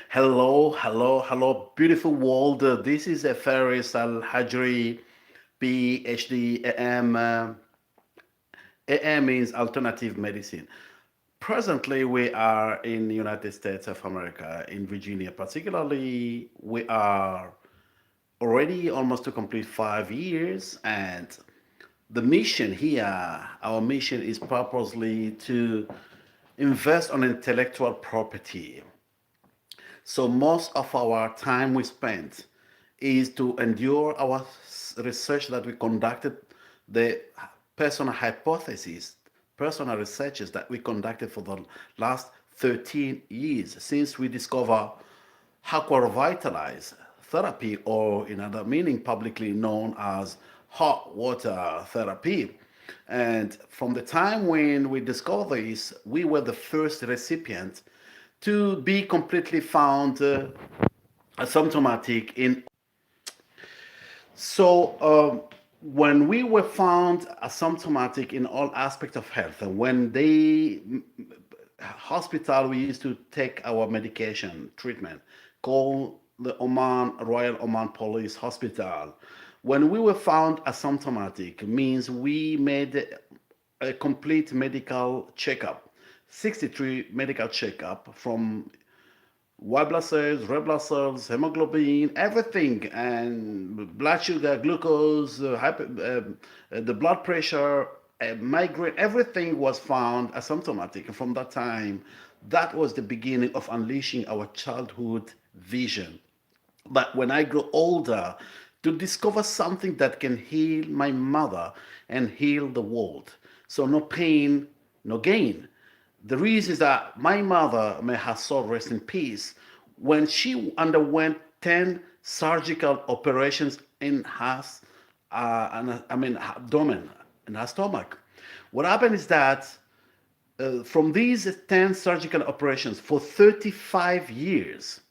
Hello, hello, hello, beautiful world. This is Faris Al Hajri, PhD, AM. AM means alternative medicine. Presently, we are in the United States of America, in Virginia. Particularly, we are already almost to complete 5 years, and the mission here, our mission is purposely to invest on intellectual property. So most of our time we spent is to endure our research that we conducted, the personal hypothesis, personal researches that we conducted for the last 13 years since we discover how to revitalize therapy, or in other meaning publicly known as hot water therapy. And from the time when we discovered this, we were the first recipient to be completely found asymptomatic in. So when we were found asymptomatic in all aspects of health, and when they hospital we used to take our medication treatment called the Oman Royal Oman Police Hospital. When we were found asymptomatic, means we made a complete medical checkup, 63 medical checkup from white blood cells, red blood cells, hemoglobin, everything, and blood sugar, glucose, the blood pressure, migraine, everything was found asymptomatic. And from that time, that was the beginning of unleashing our childhood vision. But when I grew older, to discover something that can heal my mother and heal the world. So no pain, no gain. The reason is that my mother, may her soul rest in peace, when she underwent 10 surgical operations in her, her abdomen, in her stomach, what happened is that from these 10 surgical operations for 35 years,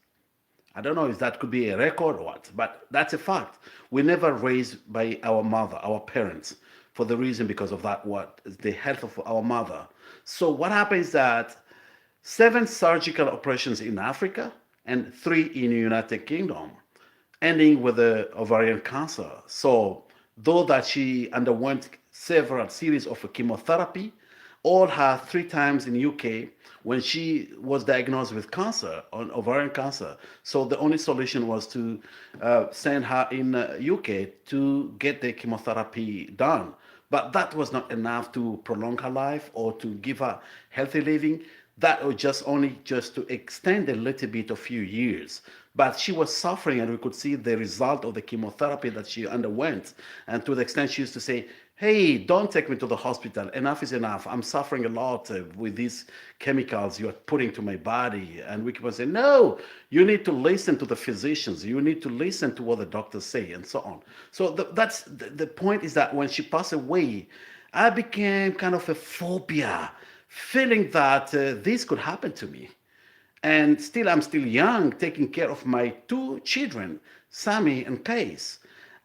I don't know if that could be a record or what, but that's a fact. We never raised by our mother, our parents, for the reason because of that, what the health of our mother. So what happens is that seven surgical operations in Africa and three in the United Kingdom, ending with the ovarian cancer. So though that she underwent several series of chemotherapy, all her three times in UK when she was diagnosed with cancer, on ovarian cancer. So the only solution was to send her in UK to get the chemotherapy done. But that was not enough to prolong her life or to give her healthy living. That was just only just to extend a little bit, a few years. But she was suffering, and we could see the result of the chemotherapy that she underwent. And to the extent she used to say, "Hey, don't take me to the hospital. Enough is enough. I'm suffering a lot with these chemicals you are putting to my body." And we keep on saying, "No, you need to listen to the physicians. You need to listen to what the doctors say," and so on. So that's the point is that when she passed away, I became kind of a phobia, feeling that this could happen to me. And still, I'm still young, taking care of my two children, Sammy and Case.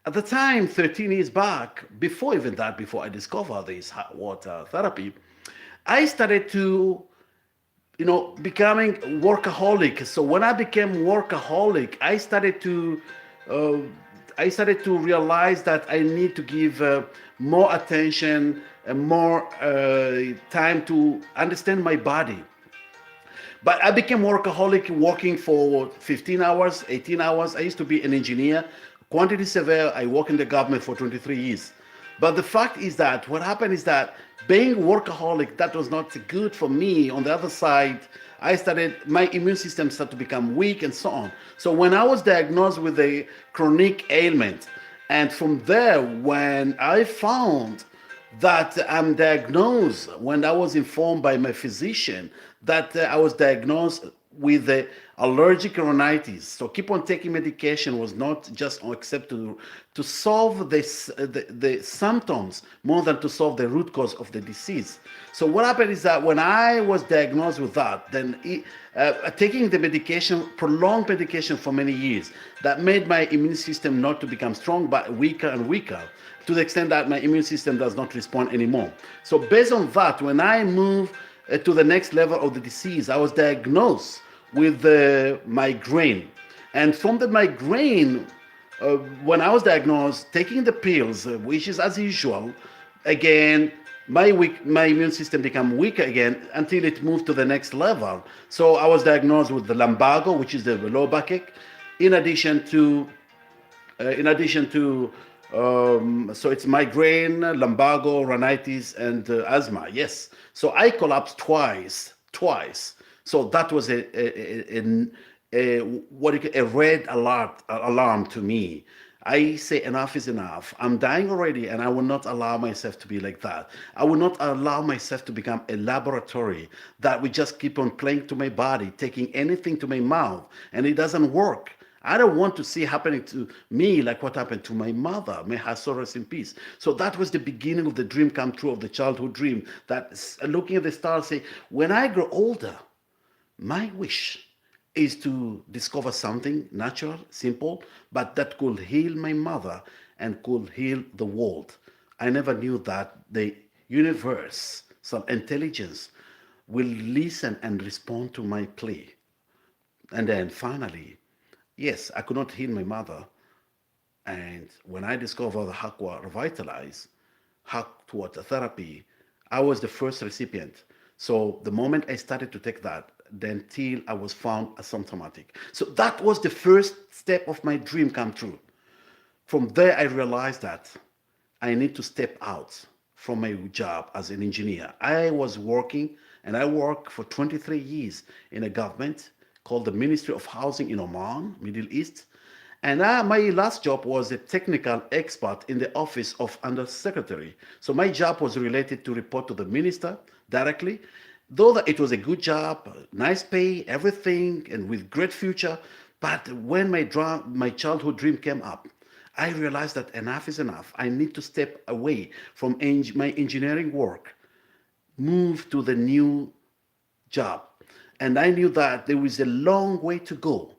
At the time, 13 years back, before even that, before I discovered this hot water therapy, I started to, becoming workaholic. So when I became workaholic, uh, I started to realize that I need to give more attention and more time to understand my body. But I became workaholic, working for 15 hours, 18 hours. I used to be an engineer, quantity surveyor. I worked in the government for 23 years. But the fact is that what happened is that being workaholic, that was not good for me. On the other side, my immune system started to become weak and so on. So when I was diagnosed with a chronic ailment, and from there, when I found that I'm diagnosed, when I was informed by my physician that I was diagnosed with allergic rhinitis. So keep on taking medication was not just except to solve the symptoms more than to solve the root cause of the disease. So what happened is that when I was diagnosed with that, then taking the medication, prolonged medication for many years, that made my immune system not to become strong but weaker and weaker, to the extent that my immune system does not respond anymore. So based on that, when I moved to the next level of the disease, I was diagnosed with the migraine. And from the migraine, when I was diagnosed, taking the pills, which is as usual, again, my immune system became weaker again until it moved to the next level. So I was diagnosed with the lumbago, which is the low backache, in addition to in addition to so it's migraine, lumbago, rhinitis, and asthma. Yes. So I collapsed twice. So that was what you a red alarm to me. I say enough is enough. I'm dying already, and I will not allow myself to be like that. I will not allow myself to become a laboratory that we just keep on playing to my body, taking anything to my mouth, and it doesn't work. I don't want to see happening to me like what happened to my mother. May her soul rest in peace. So that was the beginning of the dream come true, of the childhood dream. That looking at the stars, say, when I grow older, my wish is to discover something natural, simple, but that could heal my mother and could heal the world. I never knew that the universe, some intelligence, will listen and respond to my plea. And then finally, yes, I could not heal my mother. And when I discovered the Hakwa Revitalize, Hak Water Therapy, I was the first recipient. So the moment I started to take that, then till I was found asymptomatic. So that was the first step of my dream come true. From there, I realized that I need to step out from my job as an engineer. I was working, and I worked for 23 years in a government called the Ministry of Housing in Oman, Middle East. And my last job was a technical expert in the office of undersecretary. So my job was related to report to the minister directly. Though that it was a good job, nice pay, everything, and with great future, but when my childhood dream came up, I realized that enough is enough. I need to step away from my engineering work, move to the new job. And I knew that there was a long way to go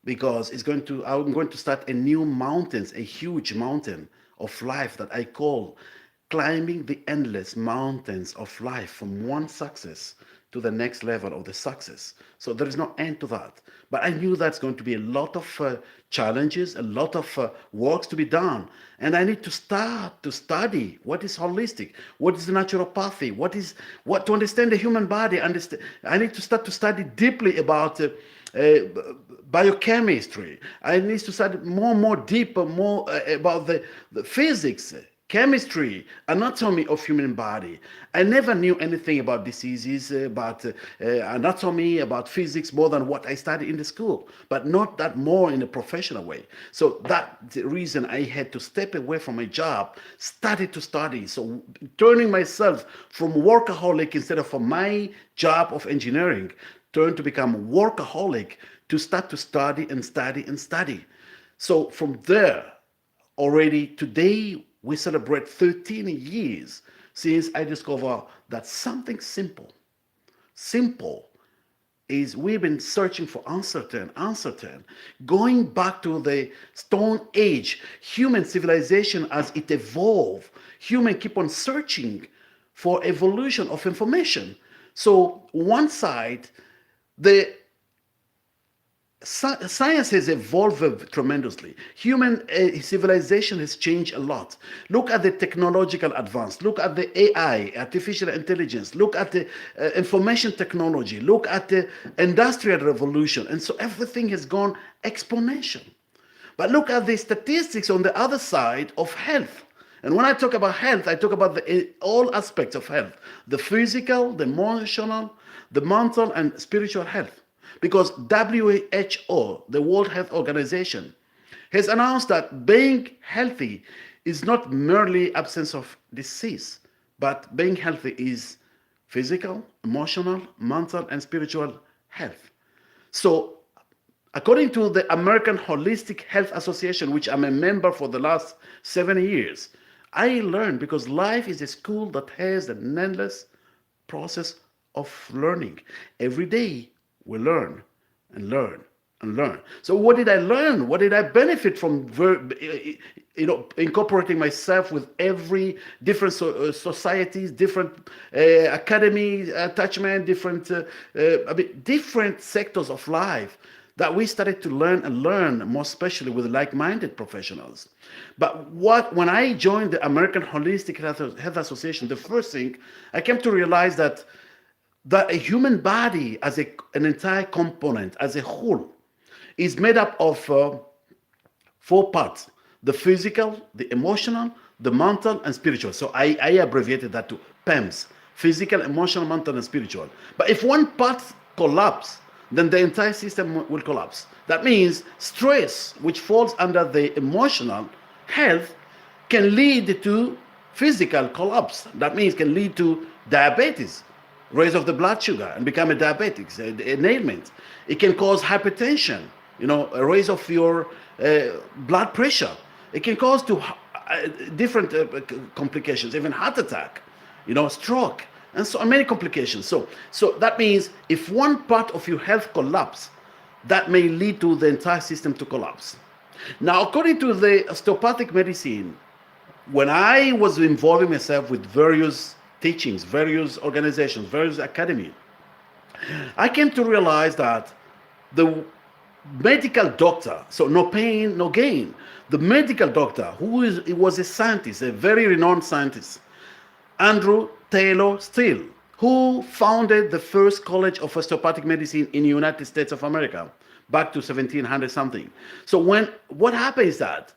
because I'm going to start a new mountains, a huge mountain of life that I call climbing the endless mountains of life from one success to the next level of the success. So there is no end to that. But I knew that's going to be a lot of challenges, a lot of works to be done. And I need to start to study what is holistic, what is the naturopathy, what to understand the human body. I need to start to study deeply about biochemistry. I need to study more deeper, more about the physics, chemistry, anatomy of human body. I never knew anything about diseases, about anatomy, about physics more than what I studied in the school, but not that more in a professional way. So that's the reason I had to step away from my job, started to study. So turning myself from workaholic instead of from my job of engineering, turned to become workaholic to start to study and study and study. So from there, already today, we celebrate 13 years since I discovered that something simple is we've been searching for uncertain, going back to the Stone Age, human civilization as it evolved, human keep on searching for evolution of information. So one side, the science has evolved tremendously. Human civilization has changed a lot. Look at the technological advance. Look at the AI, artificial intelligence. Look at the information technology. Look at the industrial revolution. And so everything has gone exponential. But look at the statistics on the other side of health. And when I talk about health, I talk about all aspects of health: the physical, the emotional, the mental, and spiritual health. Because WHO, the World Health Organization, has announced that being healthy is not merely absence of disease, but being healthy is physical, emotional, mental, and spiritual health. So, according to the American Holistic Health Association, which I'm a member for the last 7 years, I learned because life is a school that has an endless process of learning. Every day we learn and learn and learn. So what did I learn? What did I benefit from incorporating myself with every different societies, different academy attachment, different different sectors of life that we started to learn and learn, more especially with like-minded professionals. But when I joined the American Holistic Health Association, the first thing I came to realize that a human body as an entire component, as a whole, is made up of 4 parts: the physical, the emotional, the mental, and spiritual. So I abbreviated that to PEMS: physical, emotional, mental, and spiritual. But if one part collapses, then the entire system will collapse. That means stress, which falls under the emotional health, can lead to physical collapse. That means can lead to diabetes, raise of the blood sugar and become a diabetic, an ailment. It can cause hypertension, a raise of your blood pressure. It can cause different complications, even heart attack, stroke, and so many complications. So that means if one part of your health collapse, that may lead to the entire system to collapse. Now, according to the osteopathic medicine, when I was involving myself with various teachings, various organizations, various academy, I came to realize that the medical doctor, so no pain, no gain, the medical doctor, was a scientist, a very renowned scientist, Andrew Taylor Still, who founded the first college of osteopathic medicine in the United States of America back to 1700 something. So what happened is that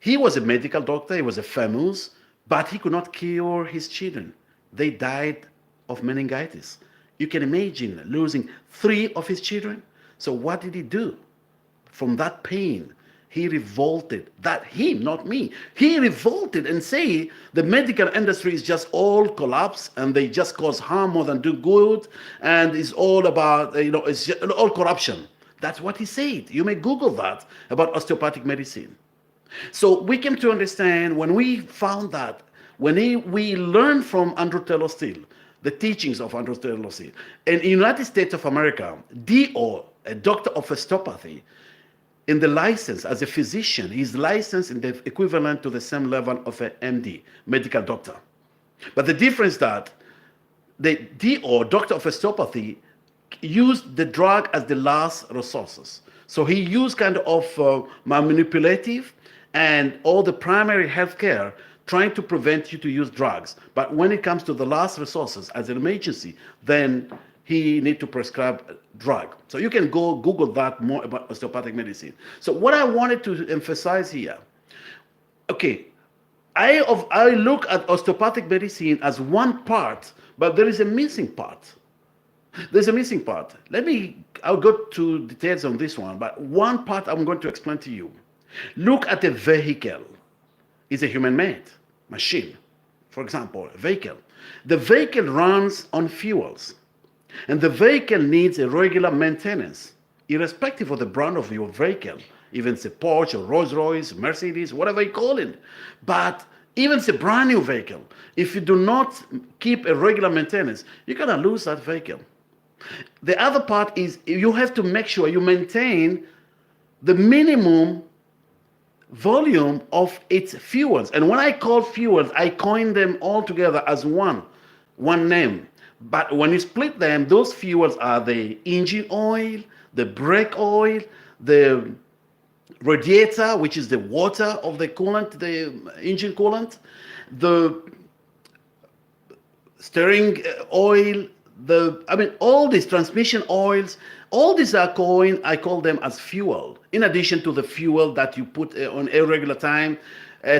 he was a medical doctor, he was a famous, but he could not cure his children. They died of meningitis. You can imagine losing 3 of his children. So what did he do? From that pain, he revolted. Not me. He revolted and say the medical industry is just all collapse and they just cause harm more than do good, and it's all about, it's all corruption. That's what he said. You may Google that about osteopathic medicine. So we came to understand when we found that, when we learned from Andrew Taylor Still, the teachings of Andrew Taylor Still, in the United States of America, DO, a doctor of osteopathy, in the license as a physician, he's licensed in the equivalent to the same level of an MD, medical doctor. But the difference that the DO, doctor of osteopathy, used the drug as the last resources. So he used kind of manipulative and all the primary health care trying to prevent you to use drugs. But when it comes to the last resources as an emergency, then he need to prescribe drug. So you can go Google that more about osteopathic medicine. So what I wanted to emphasize here, okay, I look at osteopathic medicine as one part, but there is a missing part. There's a missing part. I'll go to details on this one, but one part I'm going to explain to you. Look at a vehicle. It's a human-made machine. For example, a vehicle. The vehicle runs on fuels, and the vehicle needs a regular maintenance, irrespective of the brand of your vehicle. Even it's a Porsche or Rolls-Royce, Mercedes, whatever you call it. But even it's a brand new vehicle, if you do not keep a regular maintenance, you're going to lose that vehicle. The other part is you have to make sure you maintain the minimum volume of its fuels. And when I call fuels, I coin them all together as one name. But when you split them, those fuels are the engine oil, the brake oil, the radiator, which is the water of the coolant, the engine coolant, the steering oil, all these transmission oils, all these are coined, I call them as fuel, in addition to the fuel that you put on a regular time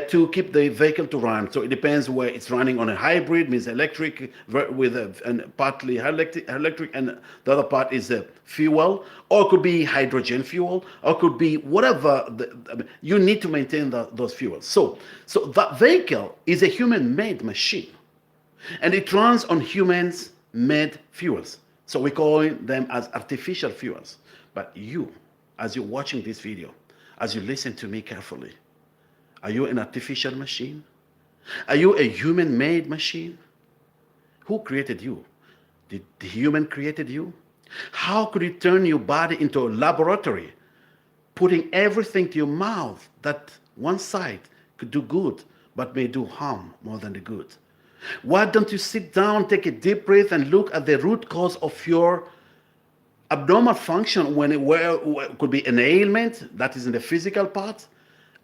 to keep the vehicle to run. So it depends where it's running on a hybrid, means electric with partly electric, and the other part is fuel, or it could be hydrogen fuel, or it could be whatever. You need to maintain those fuels. So that vehicle is a human-made machine, and it runs on humans-made fuels. So we call them as artificial fuels. But you, as you're watching this video, as you listen to me carefully, are you an artificial machine? Are you a human-made machine? Who created you? Did the human created you? How could you turn your body into a laboratory, putting everything to your mouth that one side could do good but may do harm more than the good? Why don't you sit down, take a deep breath, and look at the root cause of your abnormal function when it could be an ailment that is in the physical part,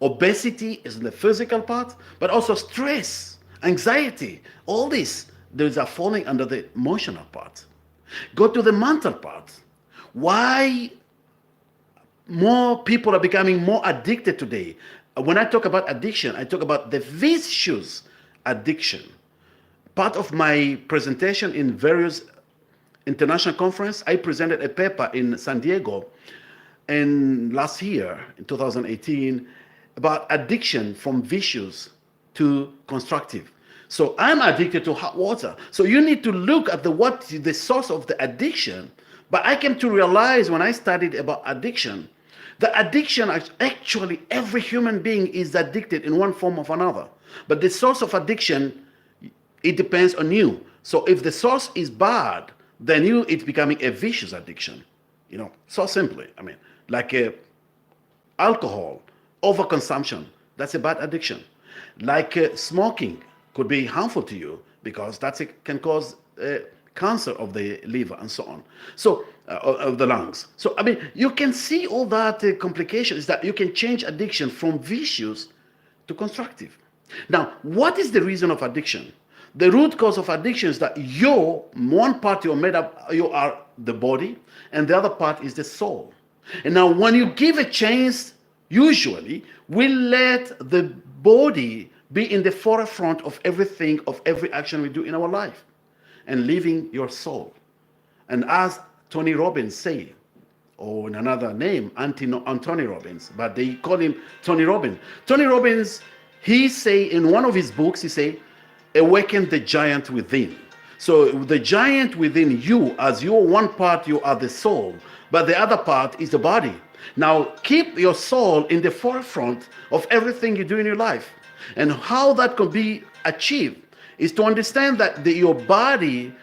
obesity is in the physical part, but also stress, anxiety, all this, those are falling under the emotional part. Go to the mental part. Why more people are becoming more addicted today? When I talk about addiction, I talk about the vicious addiction. Part of my presentation in various international conference, I presented a paper in San Diego and last year in 2018 about addiction from vicious to constructive. So I'm addicted to hot water. So you need to look at the source of the addiction. But I came to realize when I studied about addiction, the addiction actually every human being is addicted in one form or another. But the source of addiction, it depends on you. So if the source is bad, then it's becoming a vicious addiction. So simply, like alcohol, overconsumption, that's a bad addiction. Like smoking could be harmful to you because can cause cancer of the liver and so on. So of the lungs. So you can see all that complication is that you can change addiction from vicious to constructive. Now, what is the reason of addiction? The root cause of addiction is that one part you're made up, you are the body, and the other part is the soul. And now when you give a chance, usually we let the body be in the forefront of everything, of every action we do in our life, and leaving your soul. And as Tony Robbins say, or in another name, Anthony Robbins, but they call him Tony Robbins. Tony Robbins, he say in one of his books, he say, awaken the giant within. So the giant within you, as you're one part, you are the soul, but the other part is the body. Now keep your soul in the forefront of everything you do in your life. And how that can be achieved is to understand that your body,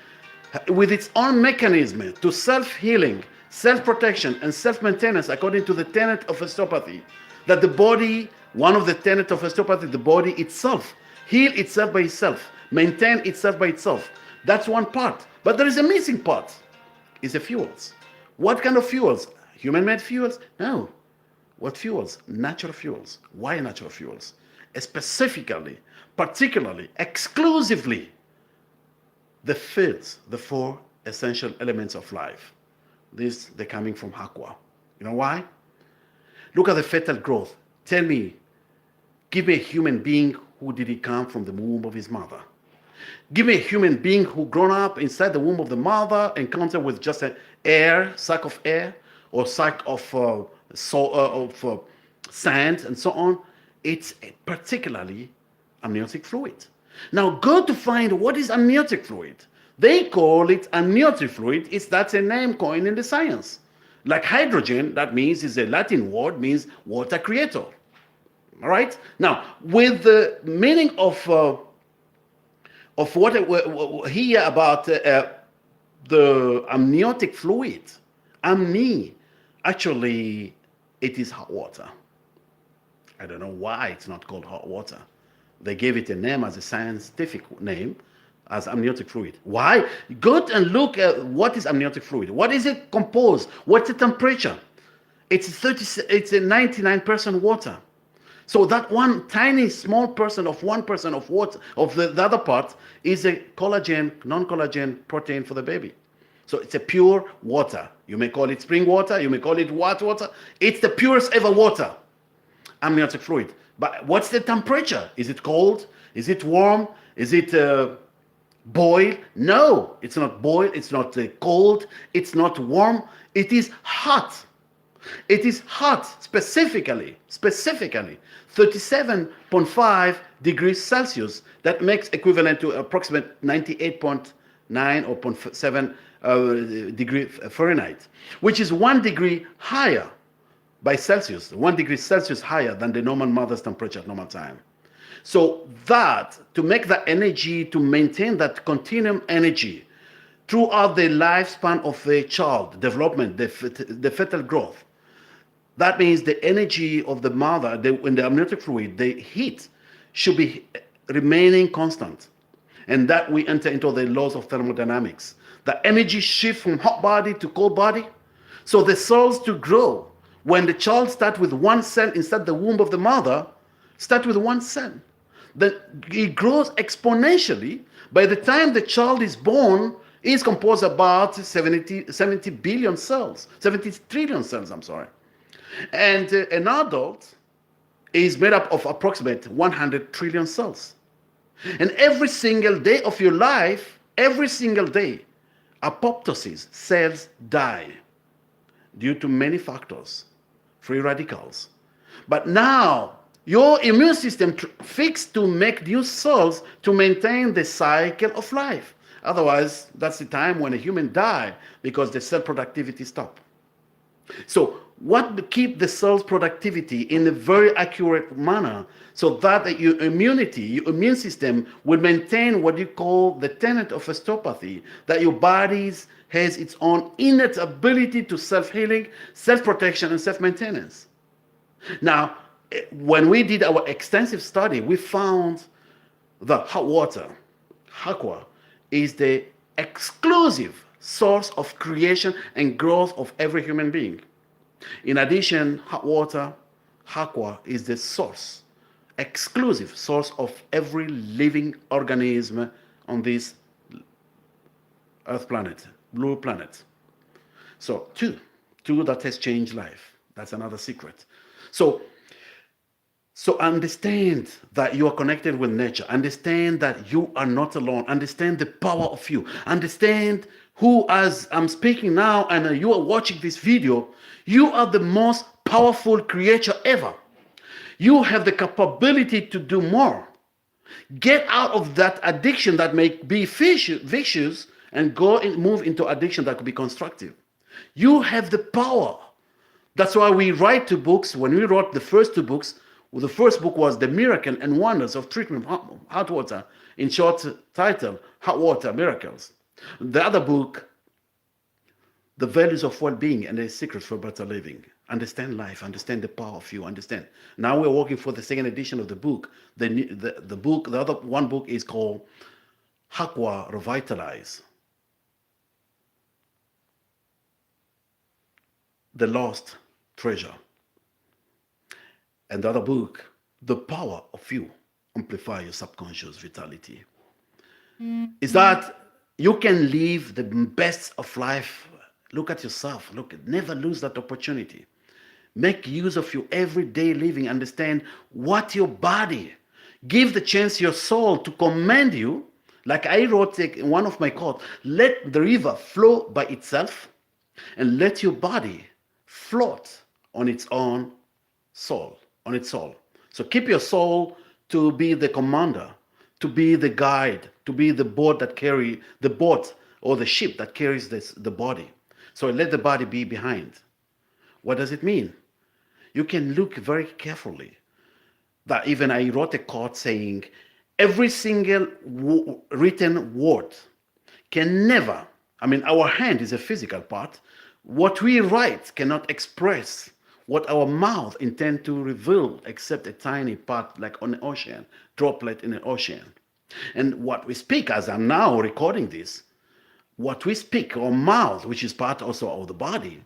with its own mechanism to self-healing, self-protection, and self-maintenance, according to the tenet of osteopathy, that the body, one of the tenets of osteopathy, the body itself, heal itself by itself, maintain itself by itself. That's one part. But there is a missing part. It's the fuels. What kind of fuels? Human-made fuels? No. What fuels? Natural fuels. Why natural fuels? Specifically, particularly, exclusively, the foods, the four essential elements of life. They're coming from aqua. You know why? Look at the fetal growth. Tell me, give me a human being who did he come from the womb of his mother. Give me a human being who grown up inside the womb of the mother, encountered with just an sack of air, or sack of sand and so on. It's particularly amniotic fluid. Now go to find what is amniotic fluid. They call it amniotic fluid. That's a name coined in the science. Like hydrogen, that means is a Latin word, means water creator. All right. Now, with the meaning of what here about the amniotic fluid, actually, it is hot water. I don't know why it's not called hot water. They gave it a name as a scientific name, as amniotic fluid. Why? Go and look at what is amniotic fluid. What is it composed? What's the temperature? It's a 99% water. So that one tiny small percent of 1% of water of the other part is a collagen, non-collagen protein for the baby. So it's a pure water. You may call it spring water, you may call it white water. It's the purest ever water, amniotic fluid. But what's the temperature? Is it cold? Is it warm? Is it boiled? No, it's not boiled. It's not cold. It's not warm. It is hot. It is hot, specifically 37.5 degrees Celsius. That makes equivalent to approximate 98.9 or 0.7 degree Fahrenheit, which is 1 degree higher by Celsius, 1 degree Celsius higher than the normal mother's temperature at normal time. So that, to make that energy, to maintain that continuum energy, throughout the lifespan of a child development, the fetal growth. That means the energy of the mother, in the amniotic fluid, the heat should be remaining constant. And that we enter into the laws of thermodynamics. The energy shift from hot body to cold body. So the cells to grow, when the child starts with one cell inside the womb of the mother, start with one cell. Then it grows exponentially. By the time the child is born, it's composed about 70 billion cells, 70 trillion cells, I'm sorry. And an adult is made up of approximately 100 trillion cells. And every single day of your life, every single day, apoptosis, cells die due to many factors, free radicals. But now, your immune system fixed to make new cells to maintain the cycle of life. Otherwise, that's the time when a human dies because the cell productivity stops. So what keep the cell's productivity in a very accurate manner so that your immunity, your immune system will maintain what you call the tenet of osteopathy, that your body has its own innate ability to self-healing, self-protection, and self-maintenance. Now, when we did our extensive study, we found that hot water, aqua, is the exclusive source of creation and growth of every human being. In addition, hot water, aqua, is the source, exclusive source of every living organism on this Earth planet, blue planet. So two that has changed life. That's another secret. So understand that you are connected with nature. Understand that you are not alone. Understand the power of you. Understand who, as I'm speaking now and you are watching this video, you are the most powerful creature ever. You have the capability to do more. Get out of that addiction that may be vicious and go and move into addiction that could be constructive. You have the power. That's why we write two books. When we wrote the first two books, well, the first book was The Miracle and Wonders of Treatment of Hot Water, in short title, Hot Water Miracles. The other book, The Values of Well-Being and the Secrets for Better Living. Understand life, understand the power of you, understand. Now we're working for the second edition of the book. The other one book is called Aqua Revitalize, The Lost Treasure. And the other book, The Power of You, Amplify Your Subconscious Vitality. Is that you can live the best of life. Look at yourself. Look, never lose that opportunity. Make use of your everyday living. Understand what your body. Give the chance your soul to command you. Like I wrote in one of my quotes, let the river flow by itself and let your body float on its own soul. On its soul. So keep your soul to be the commander, to be the guide, to be the boat that carry the boat or the ship that carries the body. So let the body be behind. What does it mean? You can look very carefully. That even I wrote a quote saying, every single written word can never, our hand is a physical part. What we write cannot express what our mouth intends to reveal, except a tiny part like on the ocean, droplet in the ocean. And what we speak, as I'm now recording this, what we speak, our mouth, which is part also of the body,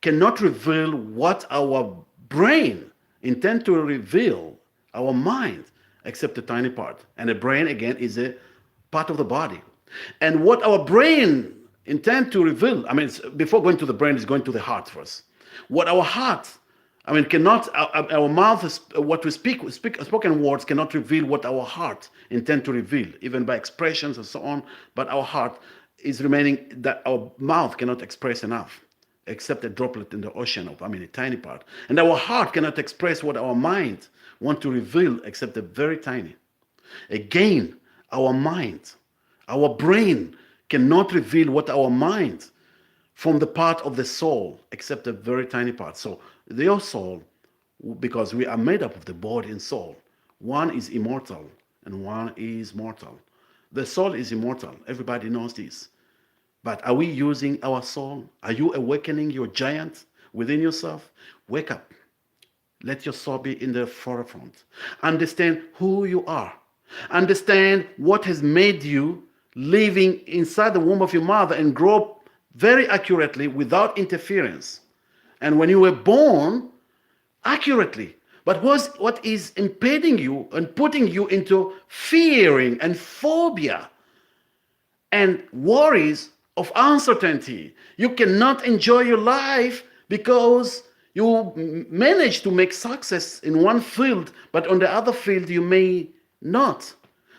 cannot reveal what our brain intends to reveal, our mind, except a tiny part. And the brain, again, is a part of the body. And what our brain intends to reveal, before going to the brain, is going to the heart first. What our heart, cannot, our mouth, what we speak, spoken words cannot reveal what our heart intend to reveal, even by expressions and so on. But our heart is remaining, that our mouth cannot express enough, except a droplet in the ocean of, a tiny part. And our heart cannot express what our mind want to reveal, except a very tiny. Again, our mind, our brain cannot reveal what our mind from the part of the soul, except a very tiny part. So your soul, because we are made up of the body and soul, one is immortal and one is mortal. The soul is immortal. Everybody knows this. But are we using our soul? Are you awakening your giant within yourself? Wake up. Let your soul be in the forefront. Understand who you are. Understand what has made you living inside the womb of your mother and grow up very accurately without interference. And when you were born, accurately. But what is impeding you and putting you into fearing and phobia and worries of uncertainty? You cannot enjoy your life because you manage to make success in one field, but on the other field you may not.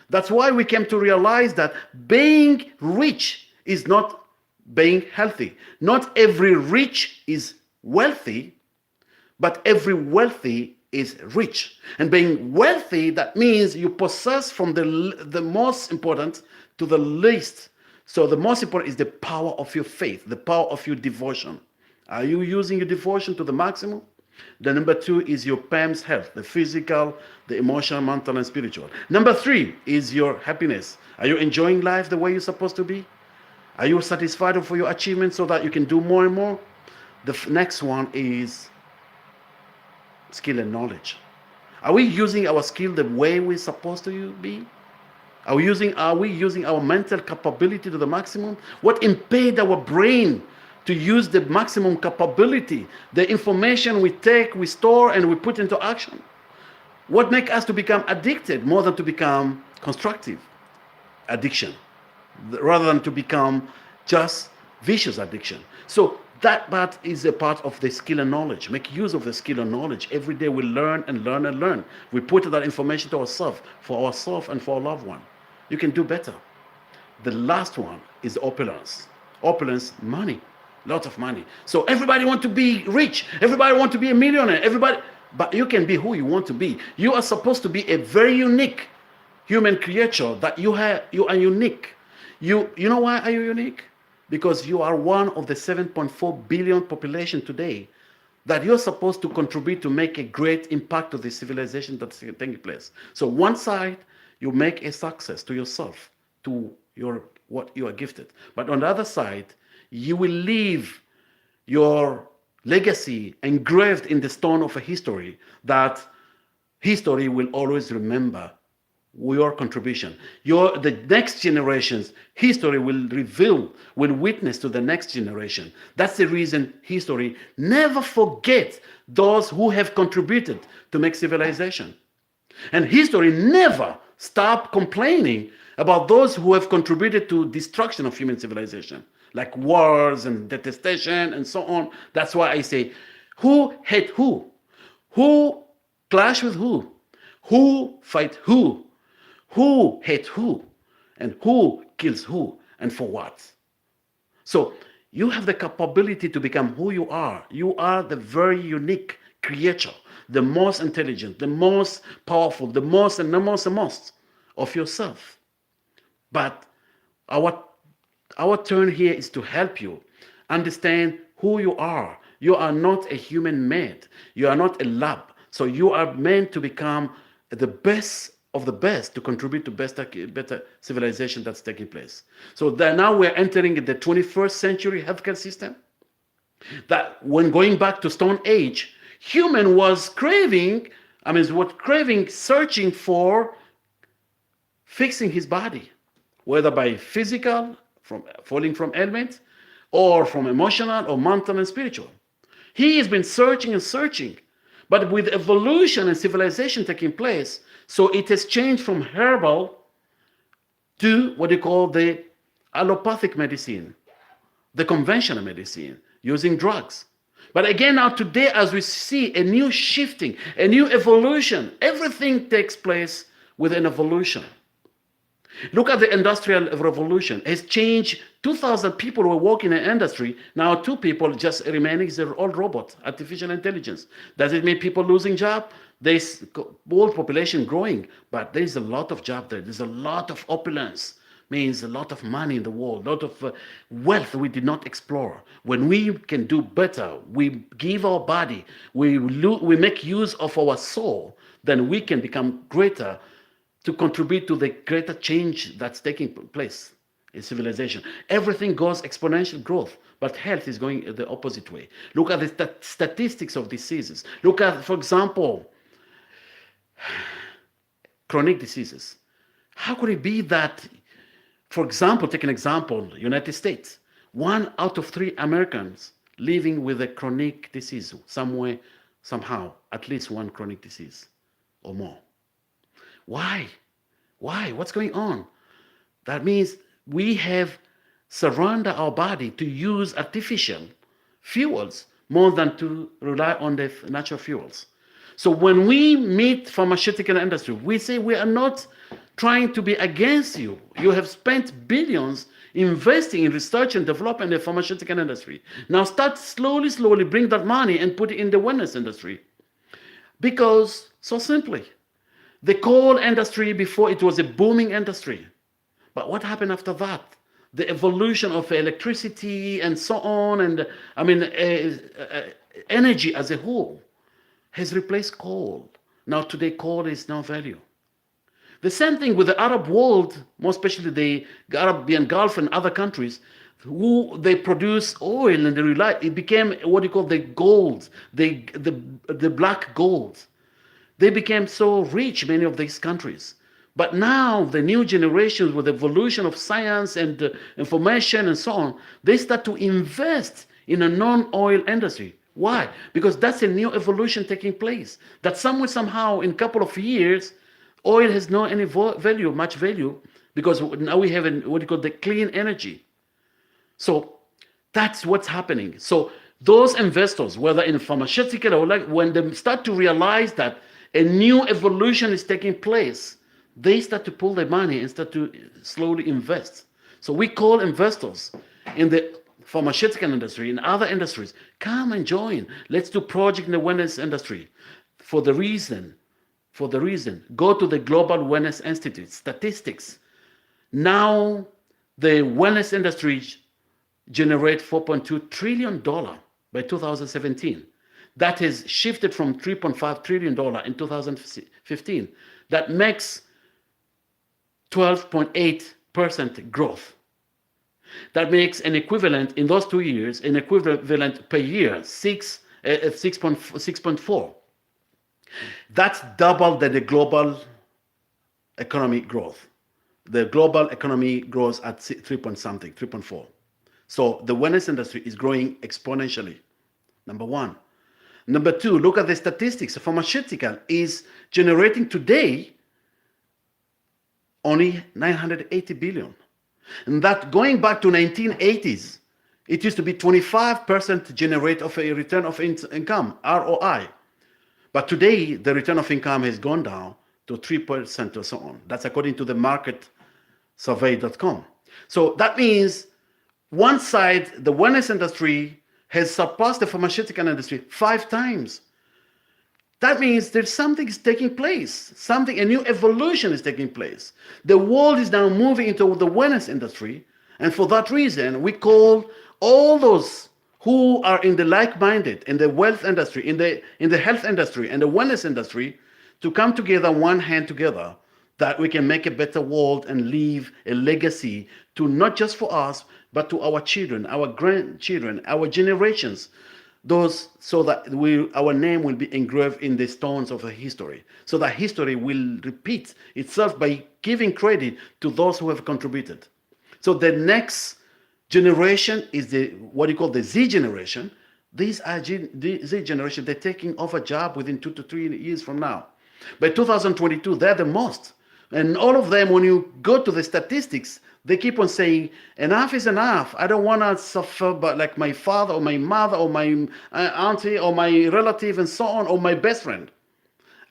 That's why we came to realize that being rich is not being healthy. Not every rich is wealthy, but every wealthy is rich. And being wealthy, that means you possess from the most important to the least. So the most important is the power of your faith, the power of your devotion. Are you using your devotion to the maximum? The number two is your PAM's health, the physical, the emotional, mental, and spiritual. Number three is your happiness. Are you enjoying life the way you're supposed to be? Are you satisfied for your achievements so that you can do more and more? The next one is skill and knowledge. Are we using our skill the way we're supposed to be? Are we using our mental capability to the maximum? What impede our brain to use the maximum capability? The information we take, we store, and we put into action. What make us to become addicted more than to become constructive addiction, rather than to become just vicious addiction? So that part is a part of the skill and knowledge. Make use of the skill and knowledge. Every day we learn and learn and learn. We put that information to ourselves, and for our loved one. You can do better. The last one is opulence. Opulence, money, lots of money. So everybody want to be rich. Everybody want to be a millionaire. But you can be who you want to be. You are supposed to be a very unique human creature. That you are unique. You know why are you unique? Because you are one of the 7.4 billion population today that you're supposed to contribute to make a great impact to the civilization that's taking place. So one side, you make a success to yourself, to what you are gifted. But on the other side, you will leave your legacy engraved in the stone of a history that history will always remember your contribution. The next generations, history will witness to the next generation. That's the reason history never forget those who have contributed to make civilization. And history never stop complaining about those who have contributed to destruction of human civilization, like wars and detestation and so on. That's why I say, who hate who? Who clash with who? Who fight who? Who hate who? And who kills who? And for what? So you have the capability to become who you are. You are the very unique creature, the most intelligent, the most powerful, the most of yourself. But our turn here is to help you understand who you are. You are not a human made. You are not a lab. So you are meant to become the best of the best to contribute to better civilization that's taking place. So now we're entering the 21st century healthcare system. That when going back to Stone Age, human was searching for fixing his body, whether by physical, from falling from ailment, or from emotional or mental and spiritual. He has been searching and searching. But with evolution and civilization taking place, so it has changed from herbal to what they call the allopathic medicine, the conventional medicine, using drugs. But again, now today, as we see a new shifting, a new evolution, everything takes place with an evolution. Look at the Industrial Revolution. It has changed 2,000 people who were working in the industry. Now 2 people just remaining is all robot, artificial intelligence. Does it mean people losing job? There's world population growing, but there's a lot of job there. There's a lot of opulence, means a lot of money in the world, a lot of wealth we did not explore. When we can do better, we give our body, we make use of our soul, then we can become greater to contribute to the greater change that's taking place in civilization. Everything goes exponential growth, but health is going the opposite way. Look at the statistics of diseases. Look at, for example, chronic diseases. How could it be that, for example, take an example, United States, 1 out of 3 Americans living with a chronic disease, somewhere, somehow, at least one chronic disease or more. Why? Why? What's going on? That means we have surrendered our body to use artificial fuels more than to rely on the natural fuels. So when we meet pharmaceutical industry, we say we are not trying to be against you. You have spent billions investing in research and development in the pharmaceutical industry. Now start slowly bring that money and put it in the wellness industry. Because, so simply, the coal industry before it was a booming industry. But what happened after that? The evolution of electricity and so on, and energy as a whole has replaced coal. Now today coal is no value. The same thing with the Arab world, more especially the Arabian Gulf and other countries, who they produce oil and they rely. It became what you call the gold, the black gold. They became so rich, many of these countries. But now the new generations, with the evolution of science and information and so on, they start to invest in a non-oil industry. Why? Because that's a new evolution taking place. That somewhere, somehow, in a couple of years, oil has no any value, much value, because now we have what you call the clean energy. So that's what's happening. So those investors, whether in pharmaceutical or when they start to realize that a new evolution is taking place, they start to pull their money and start to slowly invest. So we call investors in the pharmaceutical industry, in other industries, come and join. Let's do project in the wellness industry. For the reason, go to the Global Wellness Institute, statistics. Now the wellness industry generate $4.2 trillion by 2017. That has shifted from $3.5 trillion in 2015. That makes 12.8% growth. That makes an equivalent in those 2 years, an equivalent per year, 6.4. That's double than the global economy growth. The global economy grows at 3 point something, 3.4. So the wellness industry is growing exponentially, number one. Number two, look at the statistics. Pharmaceutical is generating today only 980 billion. And that going back to 1980s, it used to be 25% generate of a return of income, ROI. But today, the return of income has gone down to 3% or so on. That's according to the marketsurvey.com. So that means one side, the wellness industry has surpassed the pharmaceutical industry 5 times. That means there's something is taking place. A new evolution is taking place. The world is now moving into the wellness industry. And for that reason, we call all those who are in the like-minded, in the wealth industry, in the health industry, and the wellness industry, to come together, one hand together, that we can make a better world and leave a legacy to not just for us, but to our children, our grandchildren, our generations, those, so that our name will be engraved in the stones of the history, so that history will repeat itself by giving credit to those who have contributed. So the next generation is what you call the Z generation. These are the Z generation. They're taking over job within 2 to 3 years from now. By 2022, they're the most. And all of them, when you go to the statistics, they keep on saying, enough is enough. I don't want to suffer but like my father or my mother or my auntie or my relative and so on, or my best friend.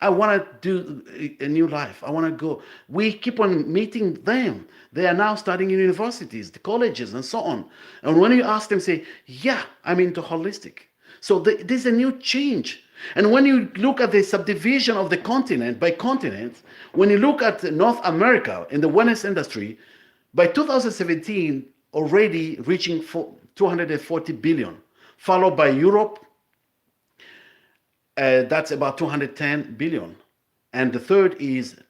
I want to do a new life. I want to go. We keep on meeting them. They are now studying in universities, the colleges, and so on. And when you ask them, say, yeah, I'm into holistic. So there's a new change. And when you look at the subdivision of the continent by continent, when you look at North America in the wellness industry, by 2017, already reaching 240 billion, followed by Europe, that's about 210 billion. And the third is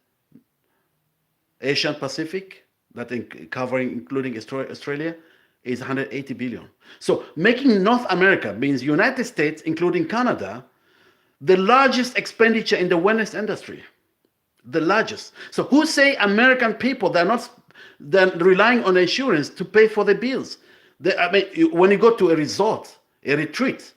Asian Pacific, that covering including Australia is 180 billion. So making North America means United States, including Canada, the largest expenditure in the wellness industry, the largest. So who say American people they're relying on insurance to pay for the bills? I mean, when you go to a resort, a retreat,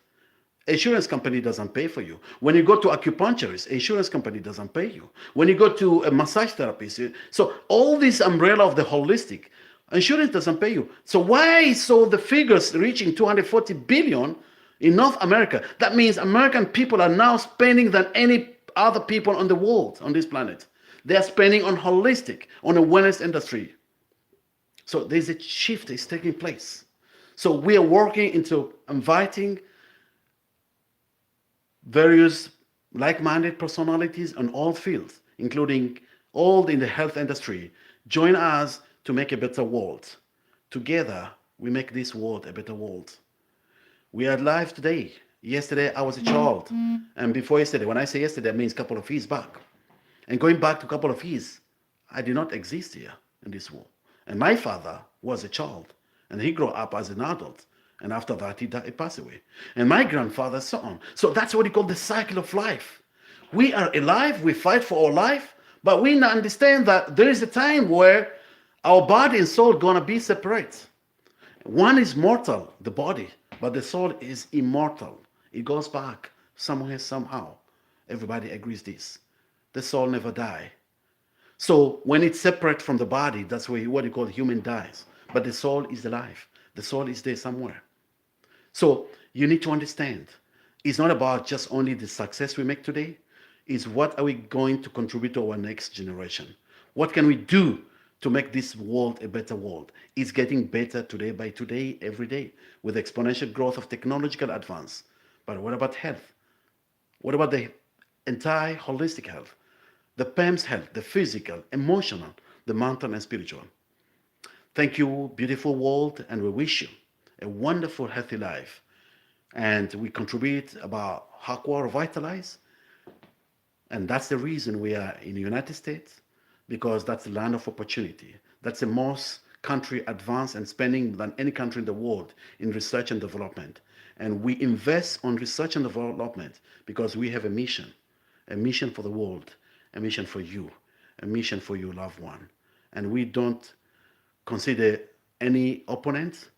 insurance company doesn't pay for you. When you go to acupuncturist, insurance company doesn't pay you. When you go to a massage therapist, so all this umbrella of the holistic, insurance doesn't pay you. So why so the figures reaching 240 billion in North America? That means American people are now spending than any other people on the world, on this planet. They are spending on holistic, on the wellness industry. So there's a shift is taking place. So we are working into inviting various like-minded personalities on all fields, including all in the health industry. Join us to make a better world. Together, we make this world a better world. We are alive today. Yesterday, I was a child. And before yesterday, when I say yesterday, it means a couple of years back. And going back to a couple of years, I did not exist here in this world. And my father was a child. And he grew up as an adult. And after that, he passed away. And my grandfather, so on. So that's what you call the cycle of life. We are alive, we fight for our life, but we understand that there is a time where our body and soul going to be separate. One is mortal, the body, but the soul is immortal. It goes back somewhere, somehow. Everybody agrees this. The soul never die. So when it's separate from the body, that's what you call human dies. But the soul is alive. The soul is there somewhere. So you need to understand, it's not about just only the success we make today, it's what are we going to contribute to our next generation? What can we do to make this world a better world? It's getting better today by today, every day, with exponential growth of technological advance. But what about health? What about the entire holistic health? The PEMS health, the physical, emotional, the mental and spiritual. Thank you, beautiful world, and we wish you a wonderful, healthy life. And we contribute about Hakwa Revitalize. And that's the reason we are in the United States, because that's the land of opportunity. That's the most country advanced and spending than any country in the world in research and development. And we invest on research and development because we have a mission for the world, a mission for you, a mission for your loved one. And we don't consider any opponents,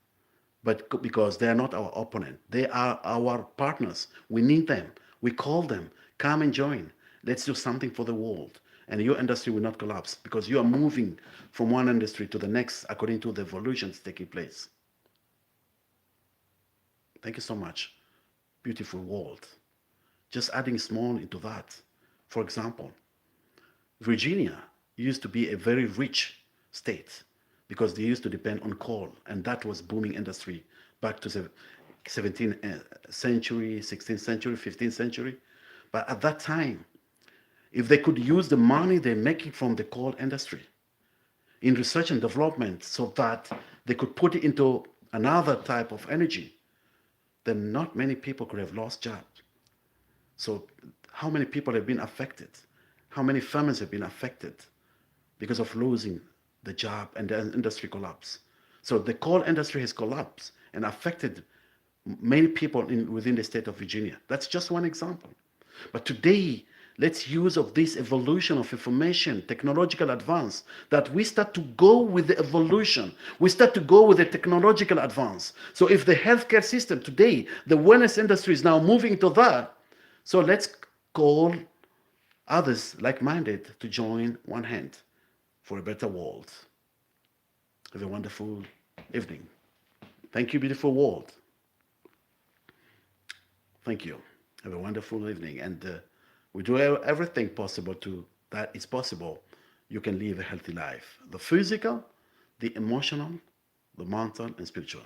but because they are not our opponent, they are our partners. We need them. We call them, come and join. Let's do something for the world. And your industry will not collapse because you are moving from one industry to the next according to the evolutions taking place. Thank you so much. Beautiful world. Just adding small into that. For example, Virginia used to be a very rich state because they used to depend on coal, and that was booming industry back to the 17th century, 16th century, 15th century. But at that time, if they could use the money they're making from the coal industry in research and development so that they could put it into another type of energy, then not many people could have lost jobs. So how many people have been affected? How many families have been affected because of losing the job and the industry collapse? So the coal industry has collapsed and affected many people within the state of Virginia. That's just one example. But today, let's use of this evolution of information, technological advance, that we start to go with the evolution. We start to go with the technological advance. So if the healthcare system today, the wellness industry is now moving to that, so let's call others like-minded to join one hand for a better world. Have a wonderful evening. Thank you, beautiful world. Thank you. Have a wonderful evening. And we do everything possible to that is possible. You can live a healthy life. The physical, the emotional, the mental, and spiritual.